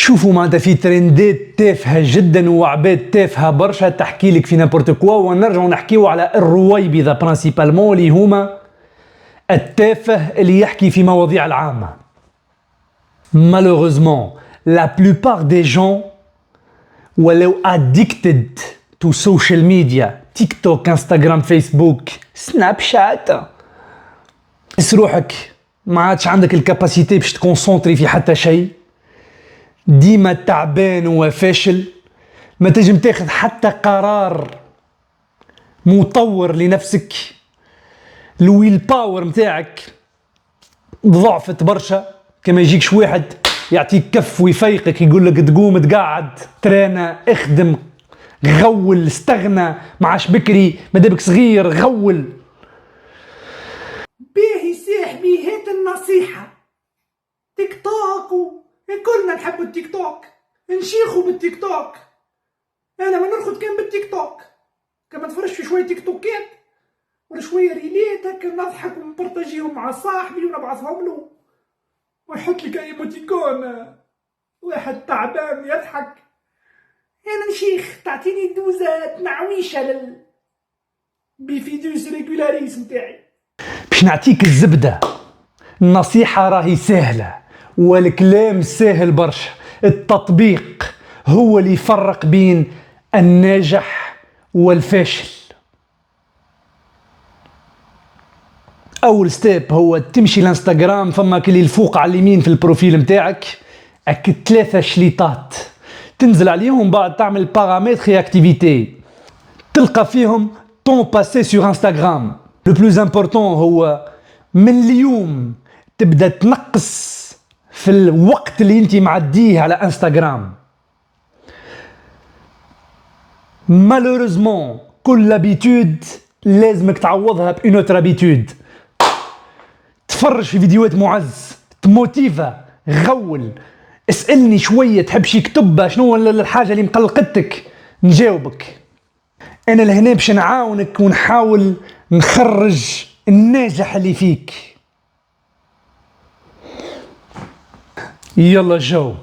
شوفوا معناتها في ترندات تافهه جدا وعباد تافهه برشا تحكي لك في نابورت كوا، ونرجعوا نحكيو على الرويبضه برانسيبالمون اللي هما التافه اللي يحكي في مواضيع العامه. Malheureusement, la plupart des gens ولاو addicted to social media, تيك توك، انستغرام، فيسبوك، سناب شات، تحس روحك ما عادش عندك الكاباسيتي باش تكونسونطري في حتى شيء، ديما تعبان وفاشل، ما تنجم تاخذ حتى قرار مطور لنفسك، الويل باور متاعك ضعفت برشا. كما يجيكش واحد يعطيك كف ويفيقك يقول لك تقوم تقعد ترانا اخدم غول استغنى معاش بكري مدابك صغير غول. باهي صاحبي هات النصيحة، تيك توك كلنا نحبوا التيك توك، نشيخوا بالتيك توك، انا ما نرخد كان بالتيك توك، كما نتفرج في شوية تيك توكات ولا شوية ريليت هكا نضحك ونبارطاجيهم مع صاحبي ونبعثهم له ويحط لك اي موتيكون واحد تعبان يضحك. انا نشيخ تعطيني دوزة تنعويشة بيفيدوس ريجولاريس متاعي. باش نعطيك الزبدة، النصيحة راهي سهلة والكلام سهل برشا، التطبيق هو اللي يفرق بين الناجح والفاشل. اول ستيب هو تمشي الانستغرام، فما كلي الفوق على اليمين في البروفيل متاعك اك 3 شليطات تنزل عليهم، بعد تعمل بارامتر اكتيفيتي تلقى فيهم طون باسي سور انستغرام. لو بلوز امبورطون هو من اليوم تبدا تنقص في الوقت اللي انت معديه على انستغرام. مالوريزمون كل لابيتود لازمك تعوضها بأون اوتر ابيتود. تفرج في فيديوهات معز تموتيفا غول، اسألني شوية تحب شي كتب شنو الحاجة اللي مقلقتك نجاوبك. انا لهنا باش نعاونك ونحاول نخرج الناجح اللي فيك. يلا جو.